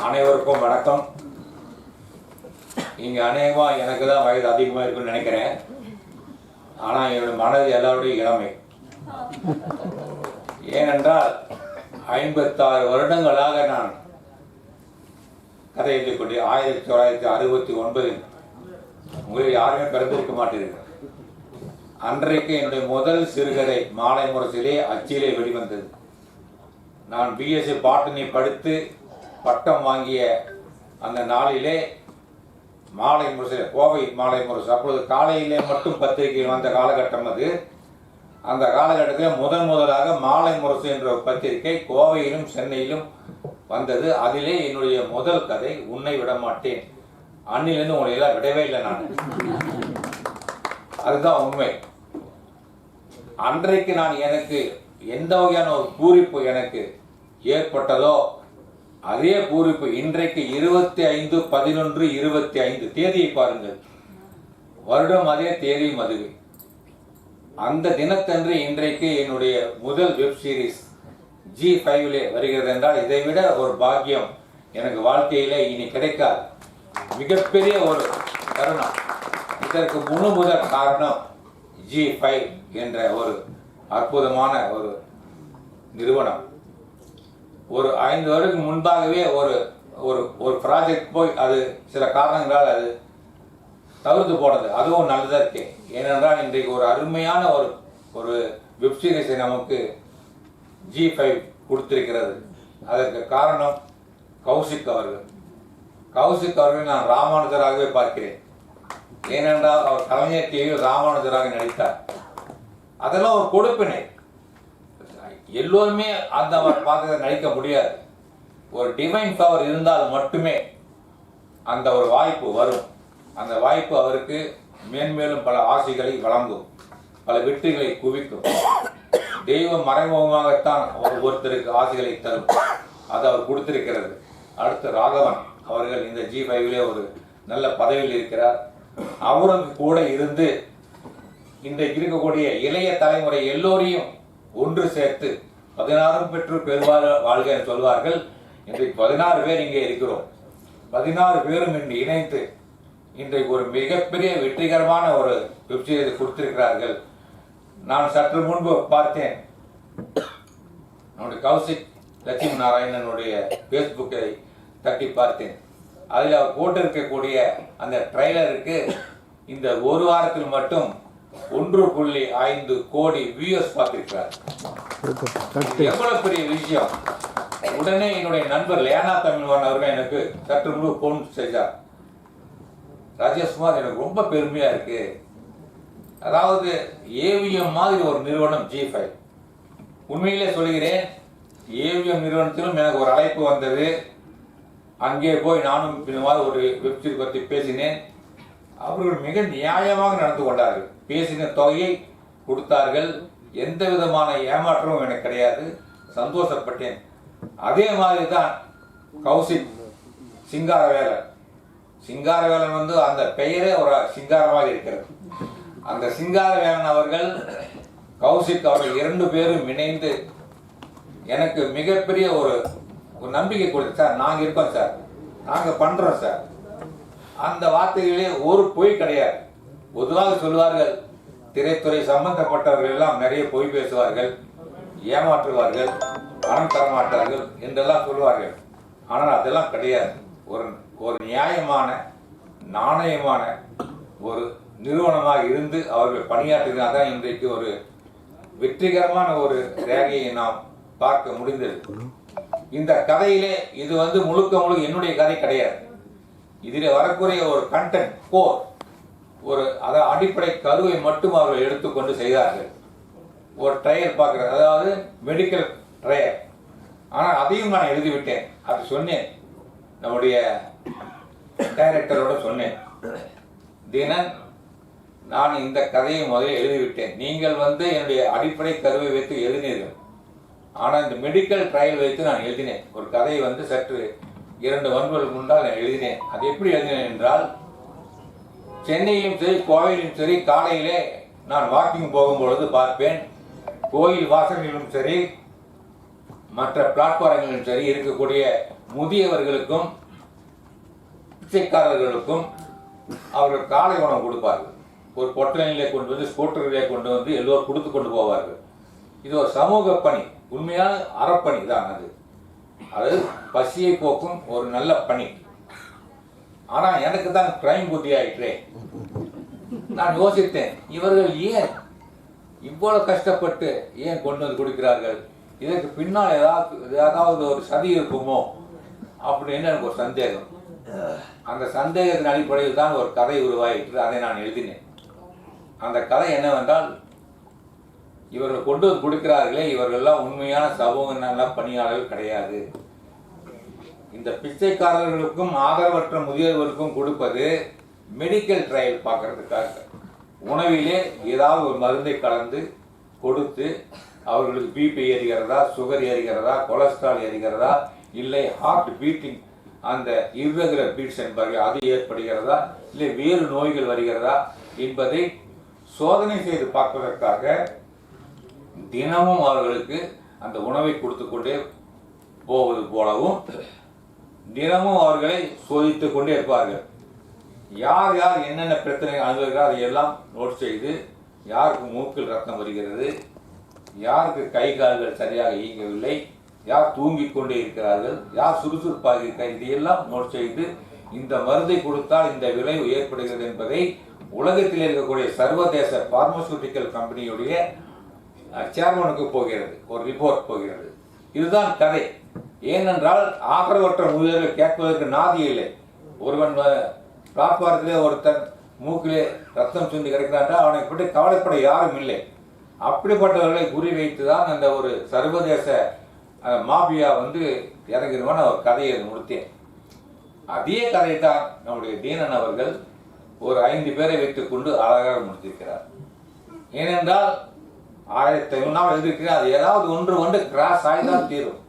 அனைவருக்கும் வணக்கம். இங்கே அநேகமாக எனக்கு தான் வயது அதிகமாக இருக்குன்னு நினைக்கிறேன். ஆனால் என்னுடைய மனது எல்லாருடைய இளமை. ஏனென்றால் 56 வருடங்களாக நான் கதை எழுதிக் கொண்டு 1969 உங்களில் யாருமே பிறந்திருக்க மாட்டீர்கள். அன்றைக்கு என்னுடைய முதல் சிறுகதை மாலை முரசிலே அச்சிலே வெளிவந்தது. நான் பிஎஸ்சி பாட்டனி படித்து பட்டம் வாங்கிய அந்த நாளிலே மாலை முரசு, கோவை மாலை முரசு, அப்பொழுது காலையிலே மட்டும் பத்திரிகையில் வந்த காலகட்டம் அது. அந்த காலகட்டத்தில் முதலாக மாலை முரசு என்ற பத்திரிகை கோவையிலும் சென்னையிலும் வந்தது. அதிலே என்னுடைய முதல் கதை உன்னை விட மாட்டேன். அன்னிலிருந்து உங்களை எல்லாம் விடவே இல்லை நான். அதுதான் உண்மை. அன்றைக்கு நான் எனக்கு எந்த வகையான ஒரு பூரிப்பு எனக்கு ஏற்பட்டதோ அதே பூரிப்பு இன்றைக்கு 25/11/25 தேதியை பாருங்கள். வருடம் அதே தேதியும் அதுவே. அந்த தினத்தன்று இன்றைக்கு என்னுடைய முதல் வெப் சீரிஸ் G5 வருகிறது என்றால் இதைவிட ஒரு பாக்கியம் எனக்கு வாழ்க்கையிலே இனி கிடைக்காது. மிகப்பெரிய ஒரு தருணம். இதற்கு முதல் காரணம் G5 என்ற ஒரு அற்புதமான ஒரு நிறுவனம். ஒரு 5 வருடத்துக்கு முன்பாகவே ஒரு ஒரு ஒரு ப்ராஜெக்ட் போய் அது சில காரணங்களால் அது தவிர்த்து போனது. அதுவும் நல்லதாக இருக்கு. ஏனென்றால் இன்றைக்கு ஒரு அருமையான ஒரு ஒரு வெப் சீரிஸை நமக்கு G5 கொடுத்திருக்கிறது. அதற்கு காரணம் கௌசிக் அவர்கள். கௌசிக் அவர்கள் நான் ராமானுஜராகவே பார்க்கிறேன். ஏனென்றால் அவர் கலைஞர் டிவியில் ராமானுஜராக நடித்தார். அதெல்லாம் ஒரு கொடுப்பினை. எல்லோருமே அந்த அவர் பார்த்து நடிக்க முடியாது. ஒரு டிவைன் பவர் இருந்தால் மட்டுமே அந்த ஒரு வாய்ப்பு வரும். அந்த வாய்ப்பு அவருக்கு மேன்மேலும் பல ஆசைகளை வழங்கும், பல வெற்றிகளை குவிக்கும். தெய்வம் மறைமுகமாகத்தான் ஒருத்தருக்கு ஆசைகளை தரும். அது அவர் கொடுத்திருக்கிறது. அடுத்து ராகவன் அவர்கள் இந்த G5 ஒரு நல்ல பதவியில் இருக்கிறார். அவரும் கூட இருந்து இன்றைக்கு இருக்கக்கூடிய இளைய தலைமுறை எல்லோரையும் ஒன்று சேர்த்து 16 பெற்று பெறுவார் வாழ்க என்று சொல்வார்கள். இன்றைக்கு 16 பேர் இங்கே இருக்கிறோம். 16 பேரும் இன்று இணைந்து இன்றைக்கு ஒரு மிகப்பெரிய வெற்றிகரமான ஒரு வெப்சீரிஸ் கொடுத்திருக்கிறார்கள். நான் சற்று முன்பு பார்த்தேன், நம்முடைய கௌசிக் லட்சுமி நாராயணனுடைய ஃபேஸ்புக்கை தட்டி பார்த்தேன். அதில் அவர் போட்டிருக்கக்கூடிய அந்த ட்ரெய்லருக்கு இந்த ஒரு வாரத்தில் மட்டும் 1.5 கோடி வியூஸ் பார்த்திருக்கிறார். எவ்வளவு பெரிய விஷயம். உடனே என்னுடைய நண்பர் லேனா தமிழ்வான் அவர்கள் எனக்கு சற்று முன்பு போன் செய்தார். ராஜேஷ்குமார், எனக்கு ரொம்ப பெருமையா இருக்கு. அதாவது ஏவிஎம் மாதிரி ஒரு நிறுவனம் G5. உண்மையிலே சொல்கிறேன், ஏவிஎம் நிறுவனத்திலும் எனக்கு ஒரு அழைப்பு வந்தது. அங்கே போய் நானும் ஒரு வெப்சீரிஸ் பற்றி பேசினேன். அவர்கள் மிக நியாயமாக நடந்து கொண்டார்கள். பேசின தொகையை கொடுத்தார்கள். எந்த விதமான ஏமாற்றமும் எனக்கு கிடையாது. சந்தோஷப்பட்டேன். அதே மாதிரி தான் கௌசிக் சிங்காரவேலன். சிங்காரவேலன் அந்த பெயரே ஒரு சிங்காரமாக இருக்கிறது. அந்த சிங்காரவேலன் அவர்கள் கௌசிக் அவர்கள் 2 பேரும் இணைந்து எனக்கு மிகப்பெரிய ஒரு நம்பிக்கை கொடுத்து, சார் நாங்கள் இருக்கோம் சார், நாங்கள் பண்ணுறோம் சார். அந்த வார்த்தைகளே ஒரு பொய் கிடையாது. பொதுவாக சொல்வார்கள், திரைத்துறை சம்பந்தப்பட்டவர்கள் எல்லாம் நிறைய பொய் பேசுவார்கள், ஏமாற்றுவார்கள், பணம் தரமாட்டார்கள் என்றெல்லாம் சொல்வார்கள். ஆனால் அதெல்லாம் கிடையாது. ஒரு நியாயமான நாணயமான ஒரு நிறுவனமாக இருந்து அவர்கள் பணியாற்றினால் தான் இன்றைக்கு ஒரு வெற்றிகரமான ஒரு ரேகையை நாம் பார்க்க முடிந்தது. இந்த கதையிலே இது முழுக்க என்னுடைய கதை கிடையாது. இதில் வரக்கூடிய ஒரு கண்டென்ட் கோர், ஒரு அடிப்படை கருவை மட்டும் அவர்கள் எடுத்துக்கொண்டு செய்தார்கள். ஒரு ட்ரையல் பார்க்குறது, அதாவது மெடிக்கல் ட்ரையல். ஆனால் அதையும் நான் எழுதிவிட்டேன். அது சொன்னேன், நம்முடைய டைரக்டரோட சொன்னேன், தினன் நான் இந்த கதையை முதலில் எழுதிவிட்டேன். நீங்கள் என்னுடைய அடிப்படை கருவை வைத்து எழுதினீர்கள். ஆனால் இந்த மெடிக்கல் ட்ரையல் வைத்து நான் எழுதினேன். ஒரு கதையை சற்று 2 வருடங்களுக்கு முன்னால் நான் எழுதினேன். அது எப்படி எழுதினேன் என்றால், சென்னையிலும் சரி கோவையிலும் சரி காலையிலே நான் வாக்கிங் போகும்பொழுது பார்ப்பேன், கோயில் வாசலிலும் சரி மற்ற பிளாட்பாரங்களிலும் சரி இருக்கக்கூடிய முதியவர்களுக்கும் பிச்சைக்காரர்களுக்கும் அவர்கள் காலை உணவு கொடுப்பார்கள். ஒரு பொட்டலிலே கொண்டு வந்து ஸ்கூட்டரிலே கொண்டு வந்து எல்லோரும் கொடுத்து கொண்டு போவார்கள். இது ஒரு சமூக பணி, உண்மையான அறப்பணி தான் அது. அது பசியை போக்கும் ஒரு நல்ல பணி. ஆனால் எனக்கு தான் கிரைம் புத்தி ஆயிற்றே. நான் யோசித்தேன், இவர்கள் ஏன் இவ்வளவு கஷ்டப்பட்டு ஏன் கொண்டு வந்து கொடுக்கிறார்கள்? இதற்கு பின்னால் ஏதாவது ஒரு சதி இருக்குமோ அப்படின்னு எனக்கு ஒரு சந்தேகம். அந்த சந்தேகத்தின் அடிப்படையில் தான் ஒரு கதை உருவாயிற்று. அதை நான் எழுதினேன். அந்த கதை என்னவென்றால், இவர்கள் கொண்டு வந்து கொடுக்கிறார்களே, இவர்கள்லாம் உண்மையான சமூக நல பணியாளர்கள் கிடையாது. இந்த பிச்சைக்காரர்களுக்கும் ஆதரவற்ற முதியவர்களுக்கும் கொடுப்பது மெடிக்கல் ட்ரையல் பார்க்கறதுக்காக. உணவிலே ஏதாவது ஒரு மருந்தை கலந்து கொடுத்து அவர்களுக்கு பிபி ஏறுகிறதா, சுகர் ஏறுகிறதா, கொலஸ்ட்ரால் ஏறுகிறதா, இல்லை ஹார்ட் பீட்டிங் அந்த இர்ரெகுலர் பீட்ஸ் என்பார்கள் அது ஏற்படுகிறதா, இல்லை வேறு நோய்கள் வருகிறதா என்பதை சோதனை செய்து பார்ப்பதற்காக தினமும் அவர்களுக்கு அந்த உணவை கொடுத்து கொண்டே போவது போலவும் தினமும் அவர்களை சோதித்துக் கொண்டே இருப்பார்கள். யார் யார் என்னென்ன பிரச்சனை அனுபவிக்கிறார் அதையெல்லாம் நோட் செய்து, யாருக்கு மூக்கில் ரத்தம் வருகிறது, யாருக்கு கை கால்கள் சரியாக இயங்கவில்லை, யார் தூங்கிக் கொண்டே இருக்கிறார்கள், யார் சுறுசுறுப்பாக இருக்கிறார், இதையெல்லாம் நோட் செய்து இந்த மருந்தை கொடுத்தால் இந்த விளைவு ஏற்படுகிறது என்பதை உலகத்தில் இருக்கக்கூடிய சர்வதேச பார்மசூட்டிக்கல் கம்பெனியுடைய சேர்மனுக்கு போகிறது, ஒரு ரிப்போர்ட் போகிறது. இதுதான் கதை. ஏனென்றால் ஆதரவற்ற முதியவர்கள் கேட்பதற்கு நாதி இல்லை. ஒருவன் பிளாட்பாரத்திலே ஒருத்தன் மூக்கிலே ரத்தம் சுண்டி கிடைக்கிறான், அவனை பற்றி கவலைப்பட யாரும் இல்லை. அப்படிப்பட்டவர்களை குறி வைத்துதான் அந்த ஒரு சர்வதேச மாபியா வந்து இறங்கிடுவான் ஒரு கதையை முடித்தேன். அதே கதையை தான் நம்முடைய தீனன் அவர்கள் ஒரு 5 பேரை வைத்துக் கொண்டு அழகாக முடித்திருக்கிறார். ஏனென்றால் 1500 எழுதியிருக்கிறார். அது ஏதாவது ஒன்று கிராஸ் ஆகிதான் தீரும்.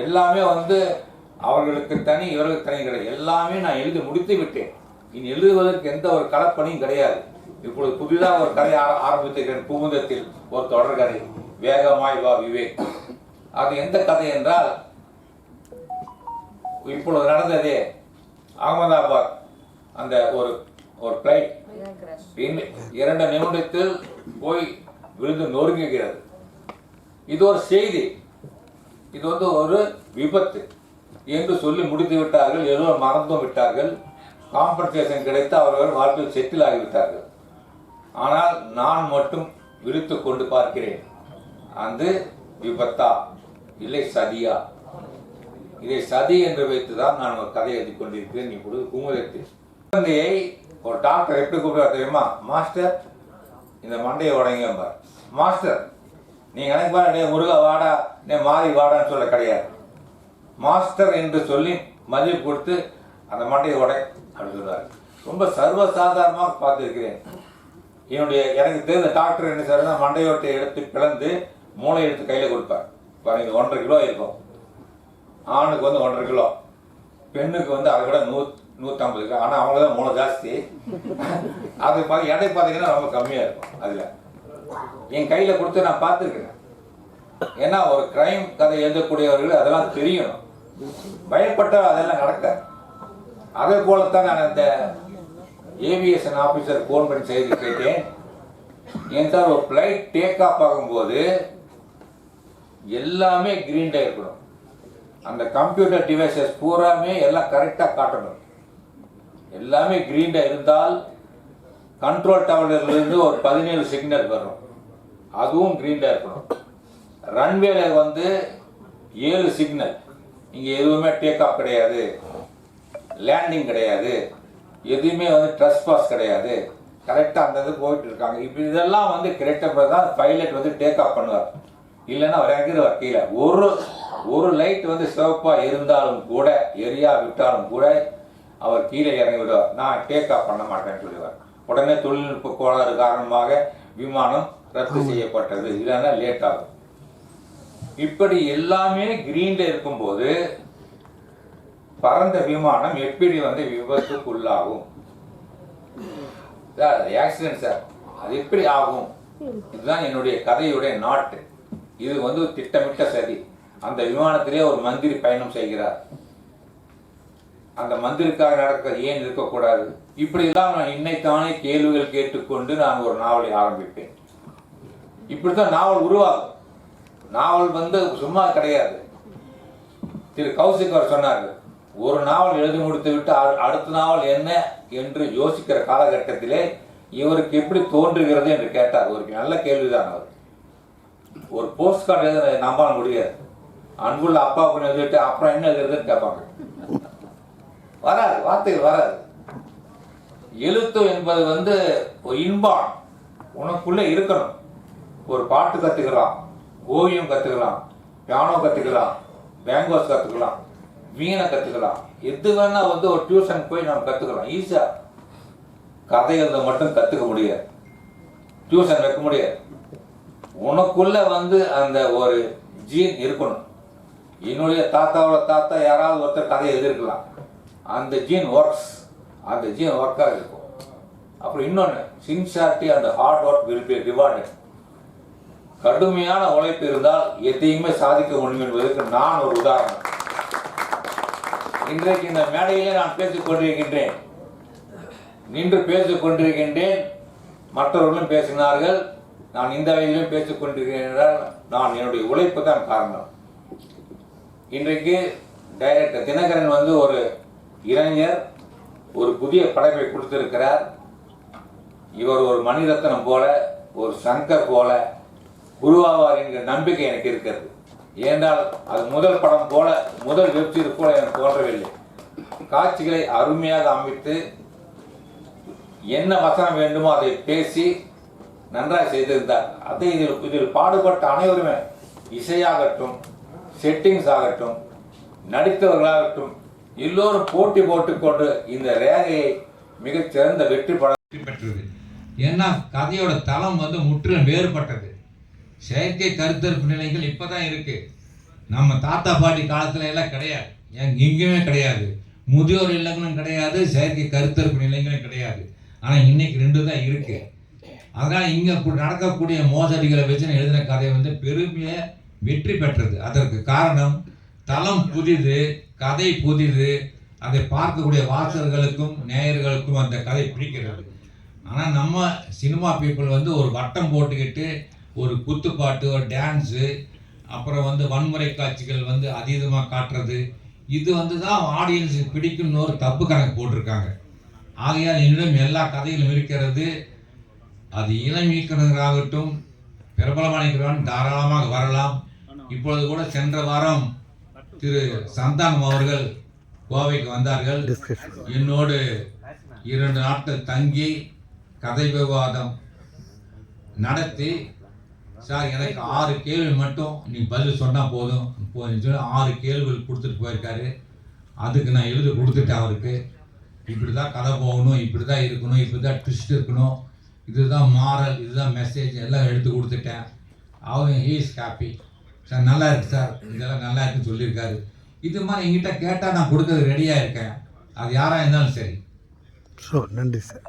எல்லாமே வந்து அவர்களுக்கு தனி, இவர்களுக்கு தனி கிடையாது. எல்லாமே நான் எழுதி முடித்து விட்டேன். இனி எழுதுவதற்கு எந்த ஒரு களப்பணியும் கிடையாது. இப்பொழுது புதிதாக ஒரு கதை ஆரம்பித்திருக்கிறேன். குமுதத்தில் ஒரு தொடர் கதை, வேகமாய் வா விவேக். அது எந்த கதை என்றால், இப்பொழுது நடந்ததே அகமதாபாத் அந்த ஒரு பிளைட் 2 நிமிடத்தில் போய் விழுந்து நொறுங்குகிறது. இது ஒரு செய்தி, இது வந்து ஒரு விபத்து என்று சொல்லி முடித்து விட்டார்கள். எல்லோரும் மறந்தும் விட்டார்கள். காம்பன்சேஷன் கிடைத்து அவர்கள் வாழ்க்கையில் செட்டில் ஆகிவிட்டார்கள். ஆனால் நான் மட்டும் விழித்து கொண்டு பார்க்கிறேன், அந்த விபத்தா இல்லை சதியா? இதை சதி என்று வைத்துதான் நான் ஒரு கதை எழுதி கொண்டிருக்கிறேன். இப்பொழுது குமுதத்தில் குழந்தையை ஒரு டாக்டர் எப்படி கூப்பிடுவார் தெரியுமா? மாஸ்டர், இந்த மண்டையை உடைங்க. மாஸ்டர், நீங்க நினைப்பா முருகா வாடா, நீ மாறி வாடான்னு சொல்ல கிடையாது. மாஸ்டர் என்று சொல்லி மதிப்பு கொடுத்து அந்த மண்டையை உடை அப்படின்னு சொல்லுவார். ரொம்ப சர்வசாதாரணமாக பார்த்துருக்கிறேன். எனக்கு தெரிந்த டாக்டர் என்ன சார், மண்டையோட்டை எடுத்து பிளந்து மூளை எடுத்து கையில் கொடுப்பார். பாருங்க, 1.5 கிலோ இருக்கும். ஆணுக்கு வந்து 1.5 கிலோ, பெண்ணுக்கு வந்து அதை விட 150 கிலோ. ஆனால் அவங்க தான் மூளை ஜாஸ்தி. அது எடை பார்த்தீங்கன்னா ரொம்ப கம்மியாக இருக்கும். அதில் என் கையில் கொடுத்து நான் பார்த்துருக்கிறேன். ஏன்னா ஒரு கிரைம் கதை எழுதக்கூடியவர்கள் அதெல்லாம் தெரியணும். பயப்பட்ட அதெல்லாம் நடக்க. அதே போலத்தான் நான் அந்த ஏவியேஷன் ஆஃபீஸர் ஃபோன் பண்ணி செய்தி கேட்டேன். ஏன் சார், ஒரு ஃப்ளைட் டேக் ஆஃப் ஆகும்போது எல்லாமே கிரீன்டாக இருக்கணும். அந்த கம்ப்யூட்டர் டிவைசஸ் பூராமே எல்லாம் கரெக்டாக காட்டணும். எல்லாமே கிரீன்டாக இருந்தால் கண்ட்ரோல் டவர்லேருந்து ஒரு 17 சிக்னல் வரும், அதுவும் கிரீன்டாக இருக்கணும். ரன்வேல வந்து 7 சிக்னல். இங்கே எதுவுமே டேக் ஆஃப் கிடையாது, லேண்டிங் கிடையாது, எதுவுமே வந்து ட்ரெஸ்பாஸ் கிடையாது. கரெக்டாக அந்த இது போயிட்டு இருக்காங்க. இப்போ இதெல்லாம் வந்து கரெக்டாக தான் பைலட் வந்து டேக் ஆஃப் பண்ணுவார். இல்லைன்னா அவர் இறங்கிடுவார் கீழே. ஒரு லைட் வந்து சிவப்பாக இருந்தாலும் கூட, எரியா விட்டாலும் கூட அவர் கீழே இறங்கி விடுவார். நான் டேக் ஆஃப் பண்ண மாட்டேன்னு சொல்லுவார். உடனே தொழில்நுட்ப கோளாறு காரணமாக விமானம் ரத்து செய்யப்பட்டது, இல்லைன்னா லேட் ஆகும். இப்படி எல்லாமே கிரீன்ல இருக்கும்போது பறந்த விமானம் எப்படி வந்து விபத்துக்குள்ளாகும்? ஆக்சிடென்ட் சார், அது எப்படி ஆகும்? இதுதான் என்னுடைய கதையுடைய நாட்டு. இது வந்து திட்டமிட்ட சதி. அந்த விமானத்திலே ஒரு மந்திரி பயணம் செய்கிறார். அந்த மந்திரிக்காக நடக்க ஏன் இருக்கக்கூடாது? இப்படியெல்லாம் நான் இன்னைத்தானே கேள்விகள் கேட்டுக்கொண்டு நான் ஒரு நாவலை ஆரம்பிப்பேன். இப்படித்தான் நாவல் உருவாகும். நாவல் சும்மா கிடையாது. திரு கௌசிக் அவர் சொன்னார்கள், ஒரு நாவல் எழுதி முடித்து விட்டு அடுத்த நாவல் என்ன என்று யோசிக்கிற காலகட்டத்திலே இவருக்கு எப்படி தோன்றுகிறது என்று கேட்டார். ஒரு நல்ல கேள்விதான். அவர் ஒரு போஸ்ட் கார்டு எழுத நம்ப முடியாது. அன்புள்ள அப்பாவுக்கு எழுதிட்டு அப்புறம் என்ன எழுதுறதுன்னு கேட்பாங்க. வராது, வார்த்தைகள் வராது. எழுத்து என்பது ஒரு இன்பான் உனக்குள்ள இருக்கணும். ஒரு பாட்டு கத்துக்கலாம், ஓவியம் கத்துக்கலாம், பியானோ கத்துக்கலாம், பேங்கோஸ் கத்துக்கலாம், வீணை கத்துக்கலாம். எது வேணா ஒரு டியூஷன் போய் நம்ம கத்துக்கலாம் ஈஸியா. கதை எழுத மட்டும் கத்துக்க முடியாது, டியூஷன் வைக்க முடியாது. உனக்குள்ள அந்த ஒரு ஜீன் இருக்கணும். என்னுடைய தாத்தாவோட தாத்தா யாராவது ஒருத்தர் கதை எழுதிருக்கலாம். அந்த ஜீன் ஒர்க்ஸ், அந்த ஜீன் ஒர்க்காக இருக்கும். அப்புறம் இன்னொன்று, sincerity and hard work will be rewarded. கடுமையான உழைப்பு இருந்தால் எதையுமே சாதிக்க முடியும் என்பதற்கு நான் ஒரு உதாரணம். இன்றைக்கு இந்த மேடையிலே நான் பேசிக் கொண்டிருக்கின்றேன், நின்று பேசிக் கொண்டிருக்கின்றேன். மற்றவர்களும் பேசினார்கள், நான் இந்த வயதிலும் பேசிக் கொண்டிருக்கிறேன். நான் என்னுடைய உழைப்பு தான் காரணம். இன்றைக்கு டைரக்டர் தினகரன் ஒரு இளைஞர், ஒரு புதிய படைப்பை கொடுத்திருக்கிறார். இவர் ஒரு மணிரத்னம் போல, ஒரு சங்கர் போல உருவாவார் என்கிற நம்பிக்கை எனக்கு இருக்கிறது. ஏனென்றால் அது முதல் படம் போல, முதல் வெப்சீரிஸ் போல எனக்கு தோன்றவில்லை. காட்சிகளை அருமையாக அமைத்து என்ன வசனம் வேண்டுமோ அதை பேசி நன்றாக செய்திருந்தார். அதை இதில் பாடுபட்ட அனைவருமே, இசையாகட்டும், செட்டிங்ஸ் ஆகட்டும், நடித்தவர்களாகட்டும், எல்லோரும் போட்டி போட்டுக்கொண்டு இந்த ரேகையை மிகச்சிறந்த வெற்றி பெற்றது. ஏன்னா கதையோட தளம் முற்றிலும் வேறுபட்டது. செயற்கை கருத்தரிப்பு நிலைகள் இப்பதான் இருக்கு. நம்ம தாத்தா பாட்டி காலத்துல எல்லாம் கிடையாது, எங்கேயுமே கிடையாது. முதியோர் இல்லங்களும் கிடையாது, செயற்கை கருத்தரிப்பு நிலைகளும் கிடையாது. ஆனா இன்னைக்கு ரெண்டு தான் இருக்கு. அதனால இங்க நடக்கக்கூடிய மோசடிகளை வச்சு எழுதின கதை பெருமைய வெற்றி பெற்றது. அதற்கு காரணம் தளம் புதிது, கதை புதிது. அதை பார்க்கக்கூடிய வாசகர்களுக்கும் நேயர்களுக்கும் அந்த கதை பிடிக்கிறது. ஆனால் நம்ம சினிமா பீப்புள் ஒரு வட்டம் போட்டுக்கிட்டு ஒரு குத்துப்பாட்டு, ஒரு டான்ஸு, அப்புறம் வன்முறை காட்சிகள் அதீதமாக காட்டுறது, இது தான் ஆடியன்ஸுக்கு பிடிக்கும்னு ஒரு தப்பு கணக்கு போட்டிருக்காங்க. ஆகையால் என்னிடம் எல்லா கதைகளும் இருக்கிறது. அது இளம் இயக்குநராகட்டும், பிரபலமான இயக்குநராக தாராளமாக வரலாம். இப்பொழுது கூட சென்ற வாரம் திரு சந்தானம் அவர்கள் கோவைக்கு வந்தார்கள். என்னோடு 2 நாட்கள் தங்கி கதை விவாதம் நடத்தி, சார் எனக்கு 6 கேள்வி மட்டும் நீ பதில் சொன்னால் போதும் சொல்லி 6 கேள்விகள் கொடுத்துட்டு போயிருக்காரு. அதுக்கு நான் எழுதி கொடுத்துட்டேன் அவருக்கு. இப்படி தான் கதை போகணும், இப்படி தான் இருக்கணும், இப்படி தான் ட்விஸ்ட் இருக்கணும், இதுதான் மாரல், இதுதான் மெசேஜ் எல்லாம் எடுத்து கொடுத்துட்டேன். அவர் ஹீ இஸ் ஹாப்பி. சார் நல்லா இருக்கு சார், இதெல்லாம் நல்லா இருக்குன்னு சொல்லியிருக்காரு. இது மாதிரி எங்கிட்ட கேட்டால் நான் கொடுக்கறது ரெடியாக இருக்கேன். அது யாராக இருந்தாலும் சரி. நன்றி சார்.